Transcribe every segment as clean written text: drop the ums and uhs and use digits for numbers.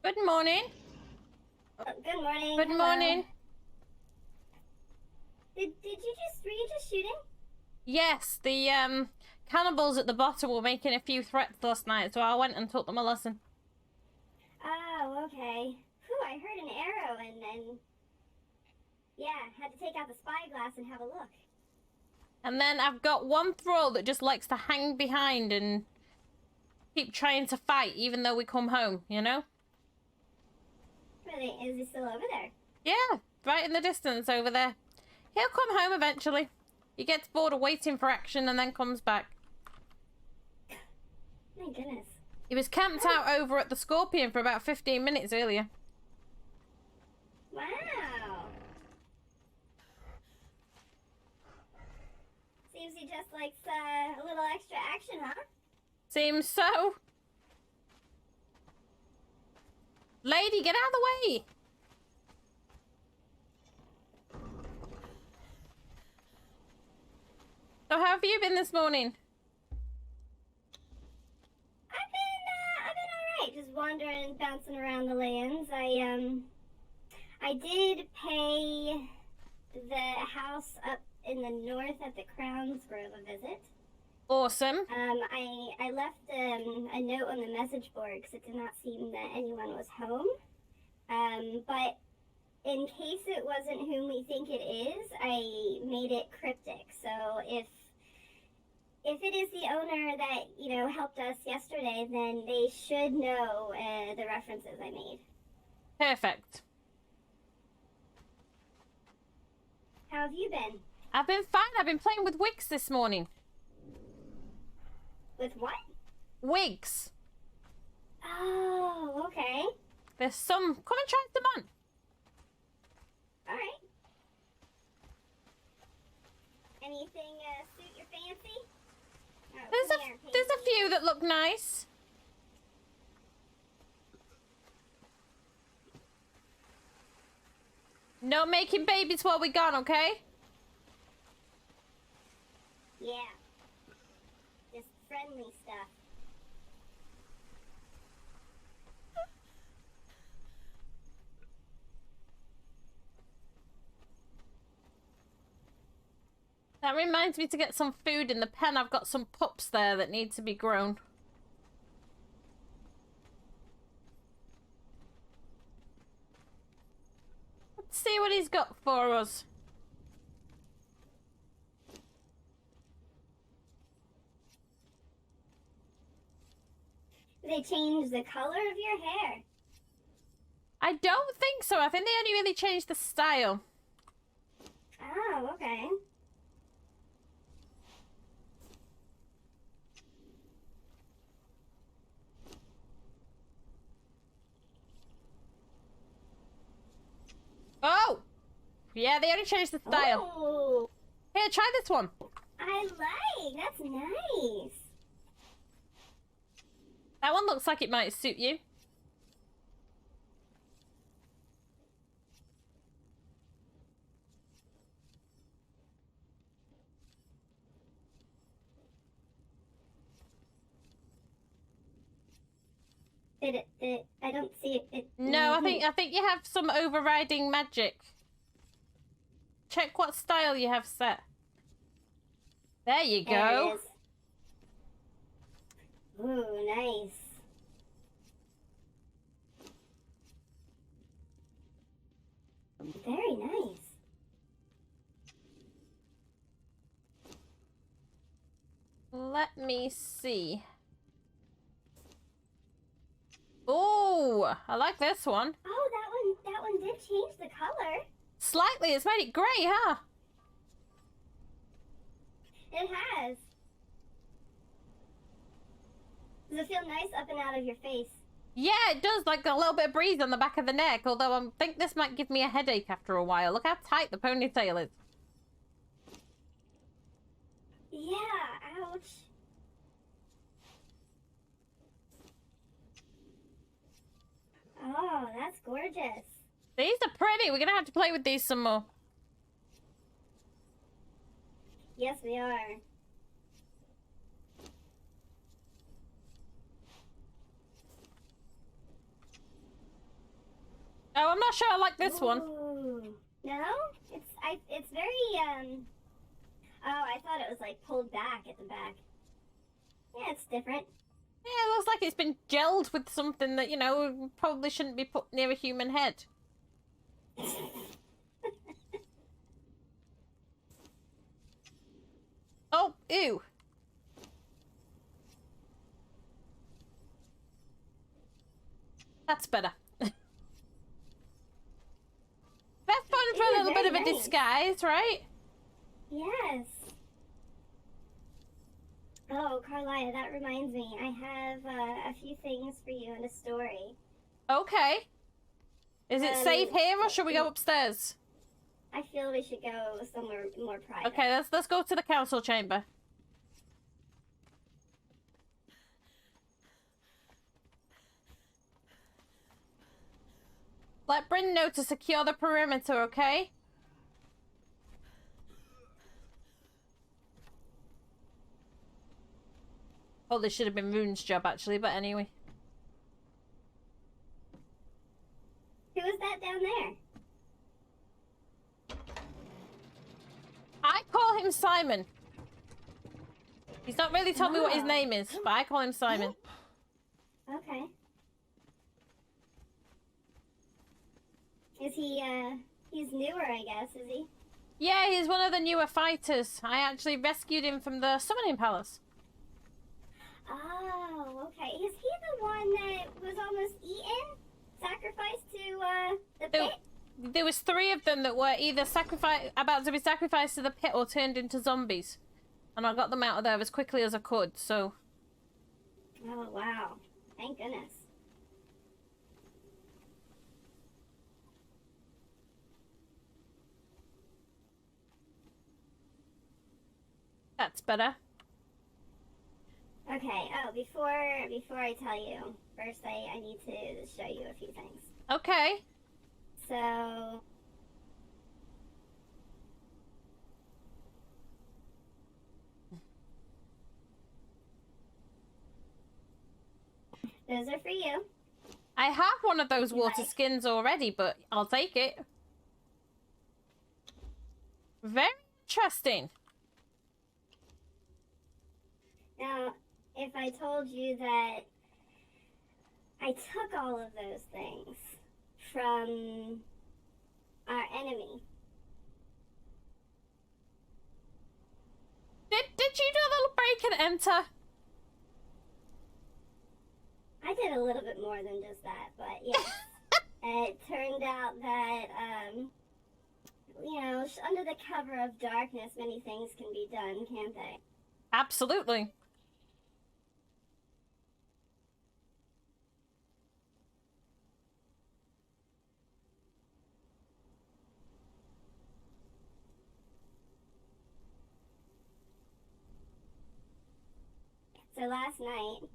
Good morning. Oh, good morning. Good Hello. morning. Were you just shooting? Yes, the cannibals at the bottom were making a few threats last night, so I went and taught them a lesson. Oh, okay. Whew, I heard an arrow and then, yeah, had to take out the spyglass and have a look. And then I've got one thrall that just likes to hang behind and keep trying to fight even though we come home, you know? Really, is he still over there? Yeah, right in the distance over there. He'll come home eventually. He gets bored of waiting for action and then comes back. My goodness. He was camped out over at the Scorpion for about 15 minutes earlier. Wow. Seems he just likes a little extra action, huh? Seems so. Lady, get out of the way! So how have you been this morning? I've been all right, just wandering, bouncing around the lands. I did pay the house up in the north at the Crown's Grove a visit. Awesome. I left a note on the message board because it did not seem that anyone was home. But in case it wasn't whom we think it is, I made it cryptic. So if it is the owner that, helped us yesterday, then they should know the references I made. Perfect. How have you been? I've been fine. I've been playing with wigs this morning. With what? Wigs. Oh, okay. There's some. Come and try them on. All right. Anything suit your fancy? Oh, There's a few that look nice. No making babies while we're gone, okay? Yeah. Just friendly stuff. That reminds me to get some food in the pen. I've got some pups there that need to be grown. Let's see what he's got for us. They changed the color of your hair. I don't think so. I think they only really changed the style. Oh, okay. Oh! Yeah, they only changed the style. Oh, Here, try this one. I like. That's nice. That one looks like it might suit you. I don't see it. No, I think you have some overriding magic. Check what style you have set. There you There go. it is. Ooh, nice. Very nice. Let me see. Oh, I like this one. Oh, that one did change the color. Slightly, it's made it grey, huh? It has. Does it feel nice up and out of your face? Yeah, it does, like a little bit of breeze on the back of the neck, although I think this might give me a headache after a while. Look how tight the ponytail is. Yeah, ouch. Oh, that's gorgeous. These are pretty. We're gonna have to play with these some more. Yes, we are. Oh, I'm not sure I like this one. Ooh. No? It's very, oh, I thought it was, like, pulled back at the back. Yeah, it's different. Yeah, it looks like it's been gelled with something that, you know, probably shouldn't be put near a human head. Oh, ew. That's better. That's fun for a little bit of a disguise, right? Yes. Oh, Karliah, that reminds me. I have a few things for you in a story. Okay. Is it safe here, or should we go upstairs? I feel we should go somewhere more private. Okay, let's go to the council chamber. Let Bryn know to secure the perimeter, okay? Oh, this should have been Rune's job, actually, but anyway. Who is that down there? I call him Simon. He's not really told me what his name is, but I call him Simon. Okay. Is he, he's newer, I guess, is he? Yeah, he's one of the newer fighters. I actually rescued him from the summoning palace. Oh, okay. Is he the one that was almost eaten? Sacrificed to, the pit? There was 3 of them that were either about to be sacrificed to the pit or turned into zombies. And I got them out of there as quickly as I could, so... Oh, wow. Thank goodness. That's better. Okay, oh, before I tell you, first I need to show you a few things. Okay. So... Those are for you. I have one of those water skins already, but I'll take it. Very interesting. Now, if I told you that I took all of those things from our enemy. Did you do a little break and enter? I did a little bit more than just that, but yeah. It turned out that, you know, under the cover of darkness, many things can be done, can't they? Absolutely. So last night,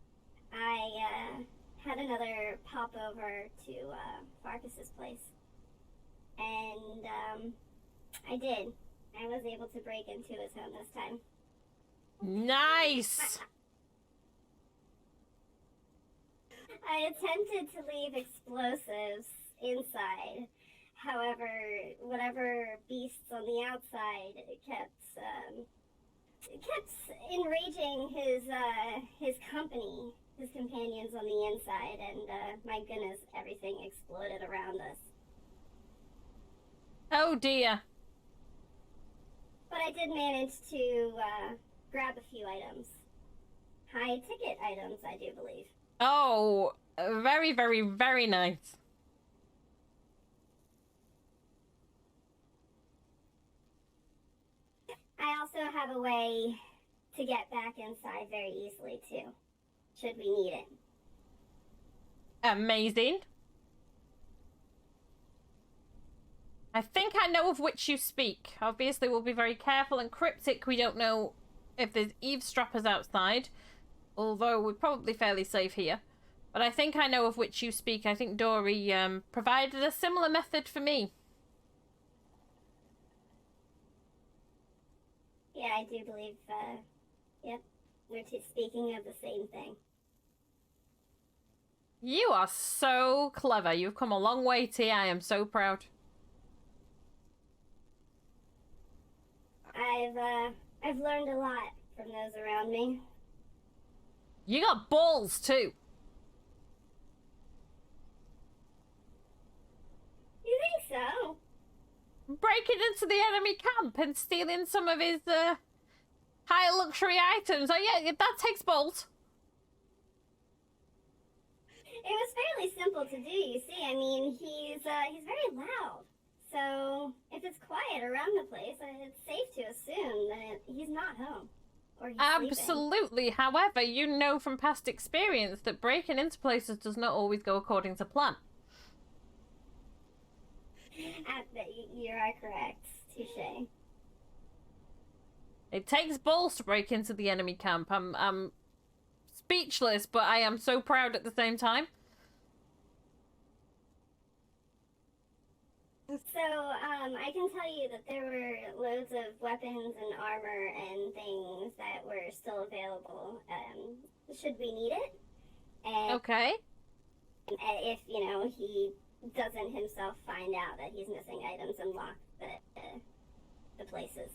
I had another pop over to Farkas's place. And I did. I was able to break into his home this time. Nice! I attempted to leave explosives inside. However, whatever beasts on the outside kept enraging his company, his companions on the inside, and my goodness, everything exploded around us. Oh dear. But I did manage to grab a few items. High ticket items, I do believe. Oh, very, very, very nice. I also have a way to get back inside very easily, too, should we need it. Amazing. I think I know of which you speak. Obviously, we'll be very careful and cryptic. We don't know if there's eavesdroppers outside, although we're probably fairly safe here. But I think I know of which you speak. I think Dory provided a similar method for me. Yeah, I do believe, yep, we're speaking of the same thing. You are so clever. You've come a long way, T. I am so proud. I've learned a lot from those around me. You got balls, too. You think so? Breaking into the enemy camp and stealing some of his, high luxury items. Oh, yeah, that takes balls. It was fairly simple to do, you see. I mean, he's very loud. So, if it's quiet around the place, it's safe to assume that he's not home. Or he's Absolutely. sleeping. However, you know from past experience that breaking into places does not always go according to plan. You are correct. Touche. It takes balls to break into the enemy camp. I'm speechless, but I am so proud at the same time. So, I can tell you that there were loads of weapons and armor and things that were still available, should we need it. And Okay. if, he doesn't himself find out that he's missing items and lock the places.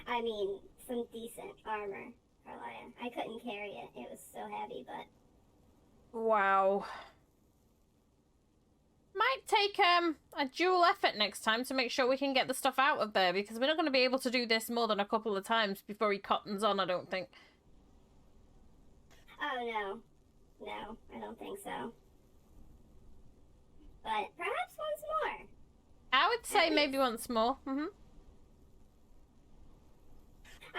I mean, some decent armor, Karliah. I couldn't carry it. It was so heavy, but... Wow. Might take a dual effort next time to make sure we can get the stuff out of there, because we're not going to be able to do this more than a couple of times before he cottons on, I don't think. Oh, no. No, I don't think so. But perhaps once more. I would say maybe once more.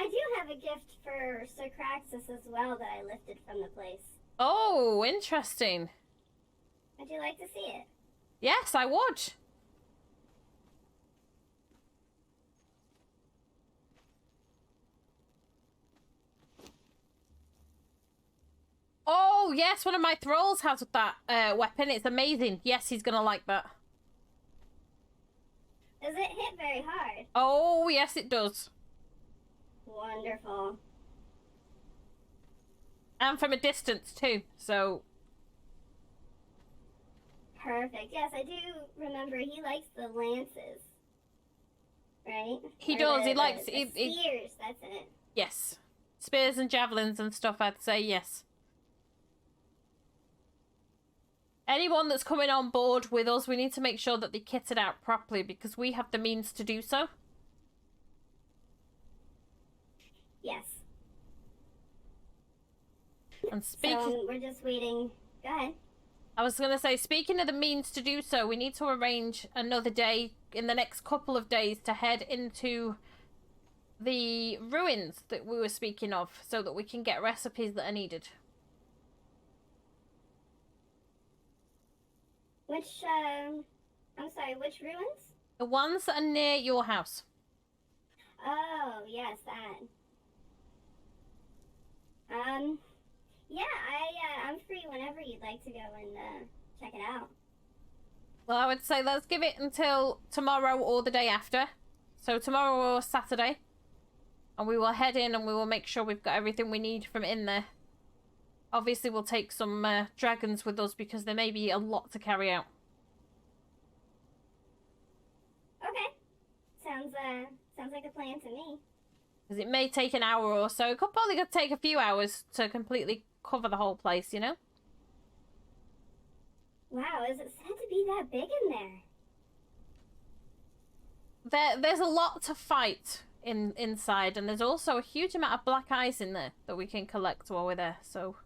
I do have a gift for Sir Craxus as well that I lifted from the place. Oh, interesting. Would you like to see it? Yes, I would. Oh, yes, one of my thralls has that weapon. It's amazing. Yes, he's gonna like that. Does it hit very hard? Oh, yes, it does. Wonderful. And from a distance, too, so... Perfect. Yes, I do remember he likes the lances. Right? He does. He likes... the spears, that's it. Yes. Spears and javelins and stuff, I'd say, yes. Anyone that's coming on board with us, we need to make sure that they kit it out properly, because we have the means to do so. Yes. And speaking... So, we're just waiting... Go ahead. I was going to say, speaking of the means to do so, we need to arrange another day in the next couple of days to head into the ruins that we were speaking of, so that we can get recipes that are needed. Which, I'm sorry, which ruins? The ones that are near your house. Oh, yes, that. Yeah, I'm free whenever you'd like to go and, check it out. Well, I would say let's give it until tomorrow or the day after. So tomorrow or Saturday. And we will head in and we will make sure we've got everything we need from in there. Obviously, we'll take some dragons with us because there may be a lot to carry out. Okay. Sounds like a plan to me. Because it may take an hour or so. It could probably take a few hours to completely cover the whole place, you know? Wow, is it said to be that big in there? There's a lot to fight inside, and there's also a huge amount of black ice in there that we can collect while we're there, so...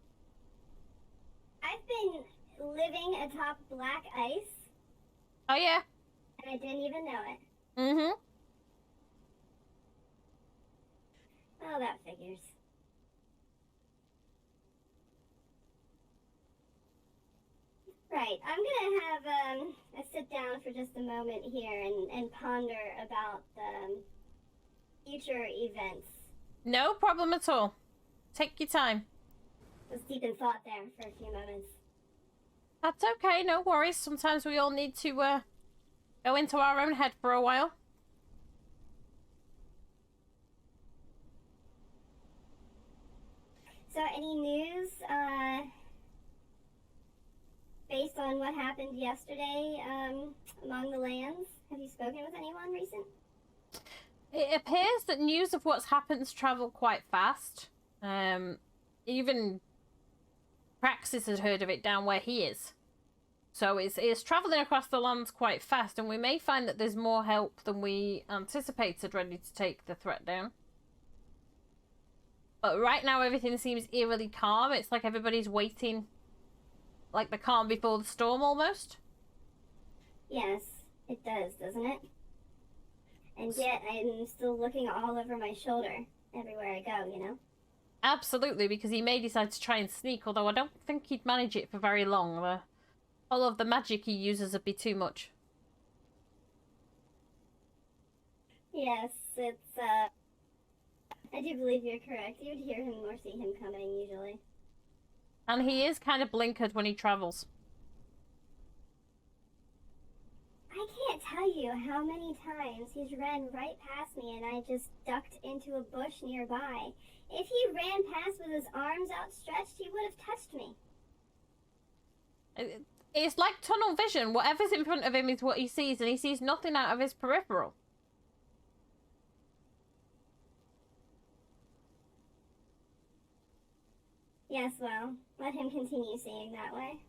I've been living atop black ice. Oh, yeah? And I didn't even know it. Mm-hmm. Oh, that figures. Right, I'm gonna have a sit down for just a moment here and ponder about the future events. No problem at all. Take your time. I was deep in thought there for a few moments. That's okay, no worries. Sometimes we all need to go into our own head for a while. So, any news based on what happened yesterday among the lands? Have you spoken with anyone recent? It appears that news of what's happened travel quite fast. Even Praxis had heard of it down where he is. So it's travelling across the lands quite fast, and we may find that there's more help than we anticipated ready to take the threat down. But right now everything seems eerily calm. It's like everybody's waiting, like the calm before the storm almost. Yes, it does, doesn't it? And yet I'm still looking all over my shoulder everywhere I go, you know? Absolutely, because he may decide to try and sneak, although I don't think he'd manage it for very long. All of the magic he uses would be too much. Yes, it's, I do believe you're correct. You would hear him or see him coming, usually. And he is kind of blinkered when he travels. I can't tell you how many times he's ran right past me and I just ducked into a bush nearby. If he ran past with his arms outstretched, he would have touched me. It's like tunnel vision. Whatever's in front of him is what he sees, and he sees nothing out of his peripheral. Yes, well, let him continue seeing that way.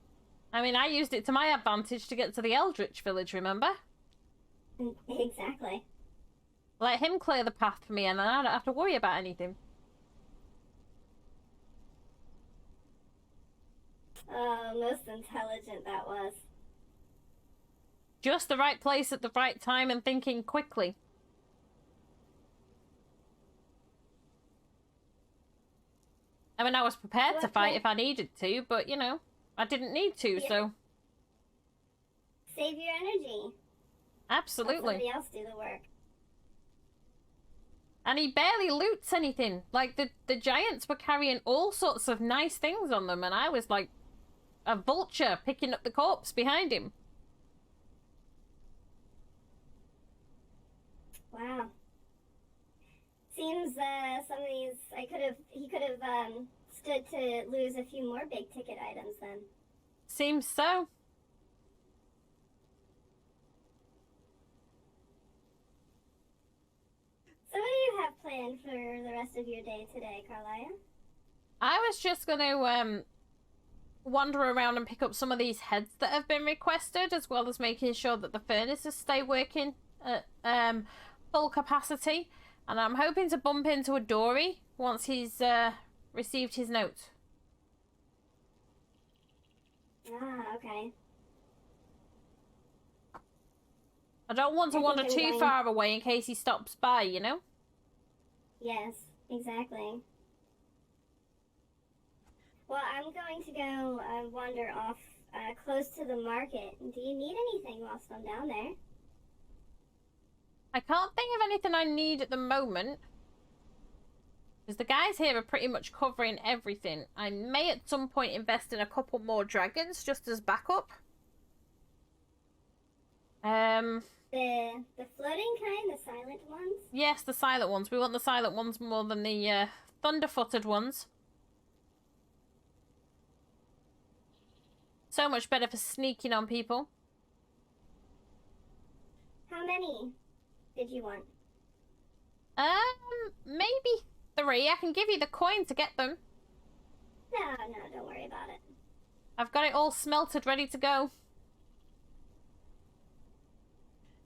I mean, I used it to my advantage to get to the Eldritch village, remember? Exactly. Let him clear the path for me, and then I don't have to worry about anything. Oh, most intelligent that was. Just the right place at the right time and thinking quickly. I mean, I was prepared to fight if I needed to, but, you know, I didn't need to, so... Save your energy. Absolutely. Let somebody else do the work. And he barely loots anything. Like, the giants were carrying all sorts of nice things on them, and I was like a vulture picking up the corpse behind him. Wow. Seems some of these, he could have stood to lose a few more big ticket items then. Seems so. So what do you have planned for the rest of your day today, Karliah? I was just going to wander around and pick up some of these heads that have been requested, as well as making sure that the furnaces stay working at full capacity. And I'm hoping to bump into a Dory once he's received his note. Ah, okay. I don't want to wander too far away in case he stops by, you know? Yes, exactly. Well, I'm going to go wander off close to the market. Do you need anything whilst I'm down there? I can't think of anything I need at the moment. Because the guys here are pretty much covering everything. I may at some point invest in a couple more dragons just as backup. The floating kind, the silent ones? Yes, the silent ones. We want the silent ones more than the thunder-footed ones. So much better for sneaking on people. How many did you want? Maybe 3. I can give you the coin to get them. No, don't worry about it. I've got it all smelted, ready to go.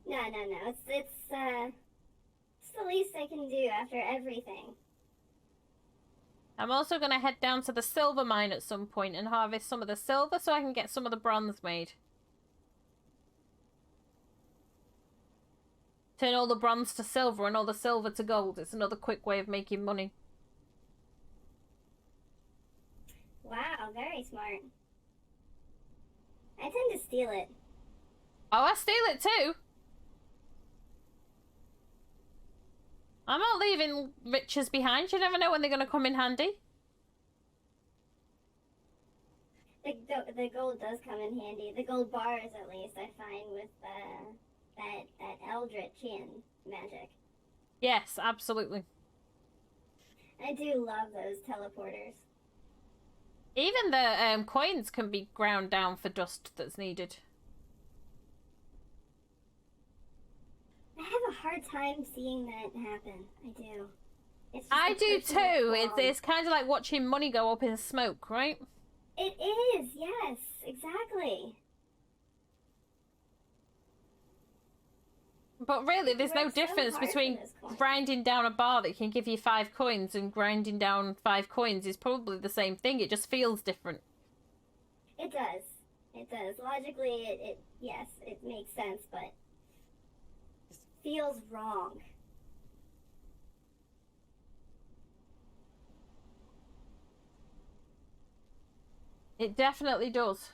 No. It's the least I can do after everything. I'm also going to head down to the silver mine at some point and harvest some of the silver so I can get some of the bronze made. Turn all the bronze to silver and all the silver to gold. It's another quick way of making money. Wow, very smart. I tend to steal it. Oh, I steal it too. I'm not leaving riches behind. You never know when they're going to come in handy. The gold does come in handy. The gold bars, at least, I find with that Eldritch magic. Yes, absolutely. I do love those teleporters. Even the coins can be ground down for dust that's needed. I have a hard time seeing that happen. I do. It's just I a do personal too. qualm. It's kind of like watching money go up in smoke, right? It is, yes, exactly. But really, there's no Worked so difference hard for between this coin. grinding down a bar that can give you 5 coins and grinding down 5 coins is probably the same thing. It just feels different. It does. It does. Logically, yes, it makes sense, but it just feels wrong. It definitely does.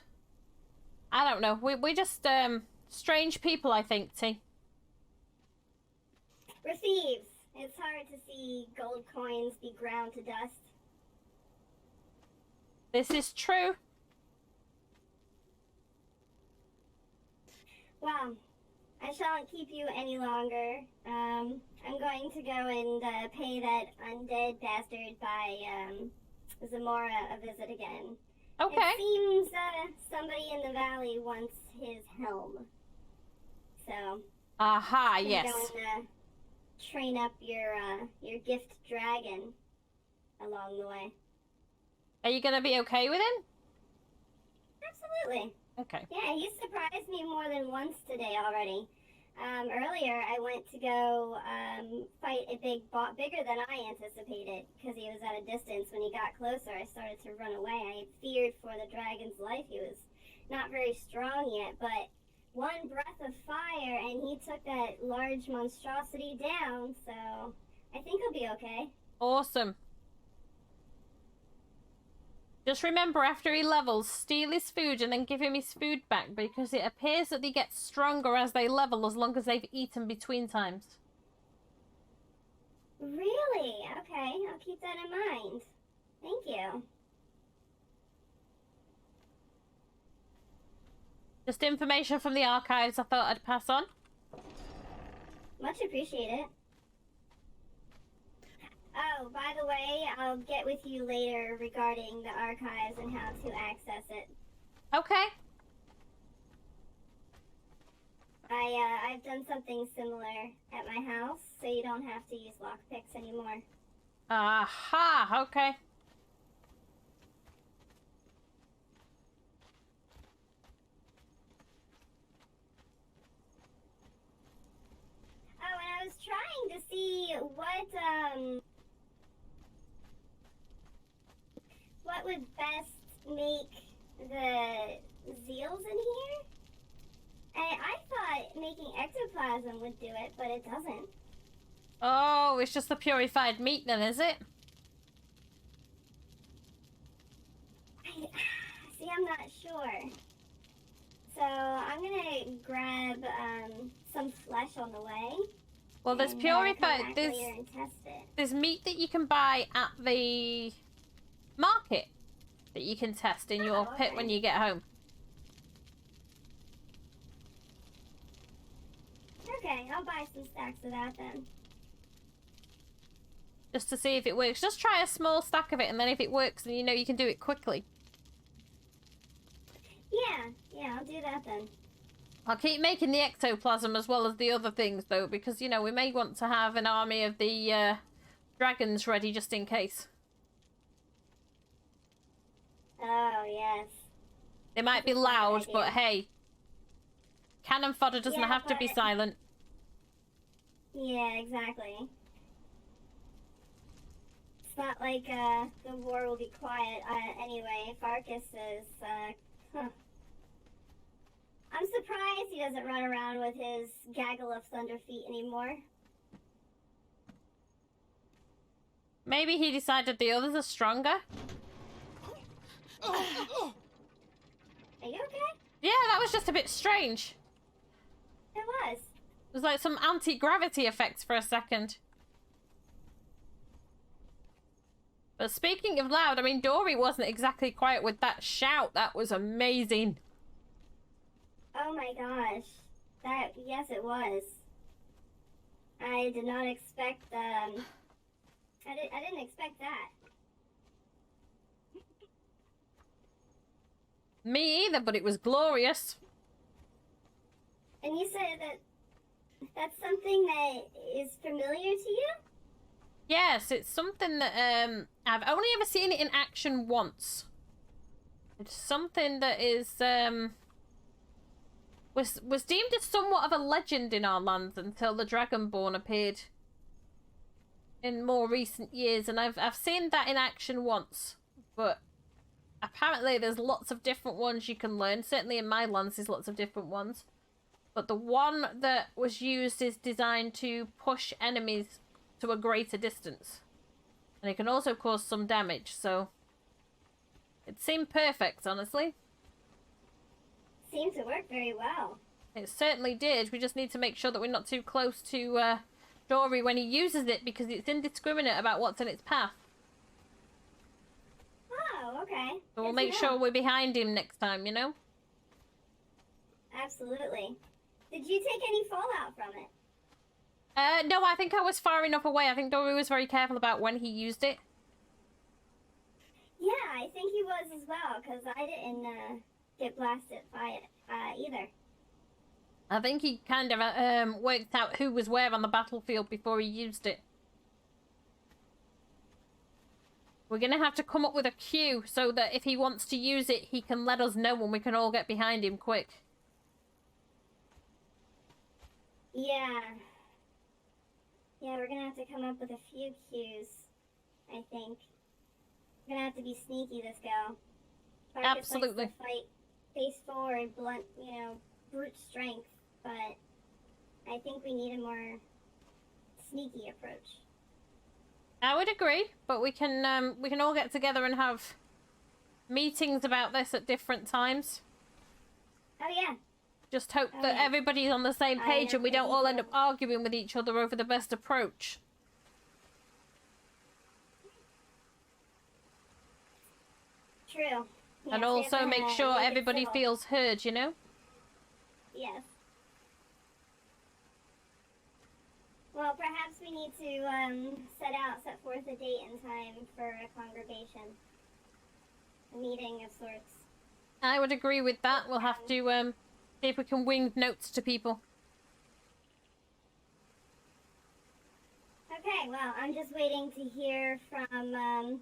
I don't know. We're just strange people, I think, T. We're thieves. It's hard to see gold coins be ground to dust. This is true. Well, I shan't keep you any longer. I'm going to go and pay that undead bastard by Zamora a visit again. Okay. It seems somebody in the valley wants his helm. So. Aha, I'm yes. going to train up your gift dragon along the way. Are you going to be okay with him? Absolutely. Okay. Yeah, he's surprised me more than once today already. Earlier, I went to go fight a big bot, bigger than I anticipated, because he was at a distance. When he got closer, I started to run away. I feared for the dragon's life. He was not very strong yet, but one breath of fire, and he took that large monstrosity down, so I think he'll be okay. Awesome. Just remember, after he levels, steal his food and then give him his food back, because it appears that they get stronger as they level as long as they've eaten between times. Really? Okay, I'll keep that in mind. Thank you. Just information from the archives I thought I'd pass on. Much appreciated. Oh, by the way, I'll get with you later regarding the archives and how to access it. Okay. I've done something similar at my house, so you don't have to use lockpicks anymore. Aha, okay. Oh, and I was trying to see what would best make the zeals in here. I thought making ectoplasm would do it, but it doesn't. Oh, it's just the purified meat then, is it? See, I'm not sure. So I'm gonna grab some flesh on the way. Well, there's and, purified. come back later and test it. There's meat that you can buy at the market that you can test in your pit okay. when you get home. Okay, I'll buy some stacks of that then. Just to see if it works. Just try a small stack of it, and then if it works, then you know you can do it quickly. Yeah, I'll do that then. I'll keep making the ectoplasm as well as the other things, though, because, you know, we may want to have an army of the dragons ready just in case. Oh, yes. They might be loud, but hey, cannon fodder doesn't Yeah, have to be but- silent. Yeah, exactly. It's not like the war will be quiet anyway. Farkas is, huh. I'm surprised he doesn't run around with his gaggle of thunder feet anymore. Maybe he decided the others are stronger. Are you okay? Yeah, that was just a bit strange. It was. It was like some anti-gravity effects for a second. But speaking of loud, I mean, Dory wasn't exactly quiet with that shout. That was amazing. Oh my gosh. Yes, it was. I did not expect, I didn't expect that. Me either, but it was glorious. And you said that that's something that is familiar to you? Yes, it's something that I've only ever seen it in action once. It's something that is was deemed as somewhat of a legend in our lands until the Dragonborn appeared in more recent years, and I've seen that in action once, but apparently there's lots of different ones you can learn. Certainly in my lands there's lots of different ones. But the one that was used is designed to push enemies to a greater distance. And it can also cause some damage, so it seemed perfect, honestly. Seemed to work very well. It certainly did. We just need to make sure that we're not too close to Dory when he uses it, because it's indiscriminate about what's in its path. Oh, okay. So we'll make sure we're behind him next time, you know? Absolutely. Did you take any fallout from it? No, I think I was far enough away. I think Dory was very careful about when he used it. Yeah, I think he was as well, because I didn't get blasted by it either. I think he kind of worked out who was where on the battlefield before he used it. We're going to have to come up with a queue so that if he wants to use it, he can let us know and we can all get behind him quick. Yeah. Yeah, we're gonna have to come up with a few cues, I think. We're gonna have to be sneaky this go. Farkas Absolutely. likes to fight face forward, blunt, brute strength, but I think we need a more sneaky approach. I would agree, but we can all get together and have meetings about this at different times. Oh yeah. Just hope that everybody's on the same page and we don't all end up so. arguing with each other over the best approach. True. And Yes, also make sure make it everybody civil. feels heard, you know? Yes. Well, perhaps we need to set forth a date and time for a congregation. A meeting of sorts. I would agree with that. We'll have to see if we can wing notes to people. Okay, well, I'm just waiting to hear from, oh,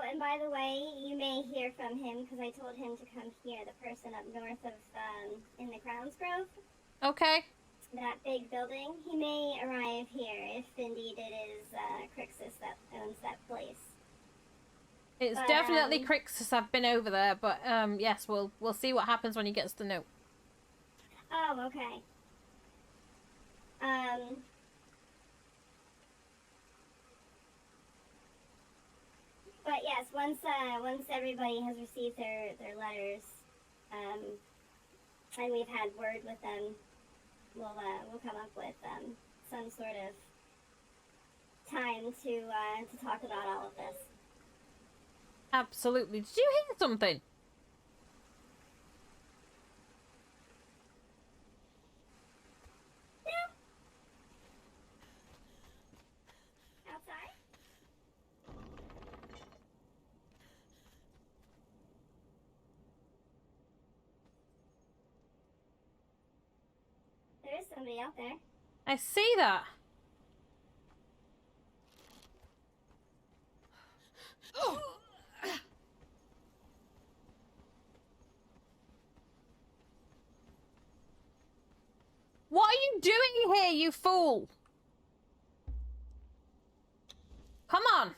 and by the way, you may hear from him, because I told him to come here, the person up north of, in the Crowns Grove. Okay. That big building. He may arrive here, if indeed it is, Crixus that owns that place. It's definitely Crixus. I've been over there, but, yes, we'll see what happens when he gets the note. Oh, okay. But yes, once everybody has received their letters, and we've had word with them, we'll come up with some sort of time to talk about all of this. Absolutely. Did you hear something? Outside? There is somebody out there. I see that. What are you doing here, you fool? Come on.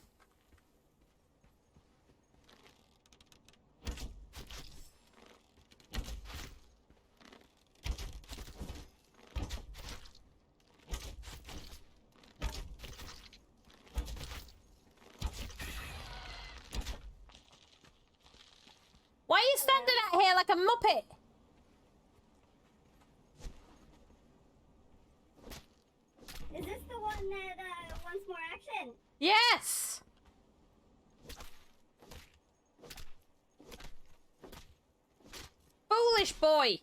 Why are you standing out here like a muppet? Is this the one that wants more action? Yes. Foolish boy.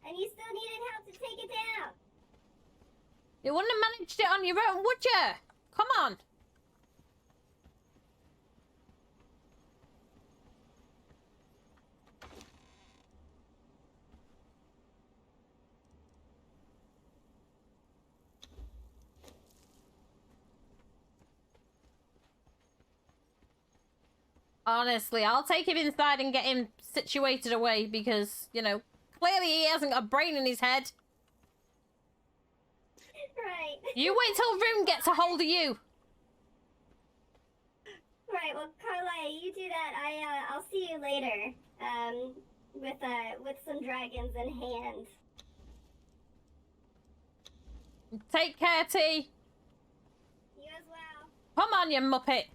And you still needed help to take it down. You wouldn't have managed it on your own, would you? Come on. Honestly, I'll take him inside and get him situated away because, you know, clearly he hasn't got a brain in his head. Right. You wait till Rune gets a hold of you. Right, well, Karliah, you do that. I'll see you later. With some dragons in hand. Take care, T. You as well. Come on, you muppet.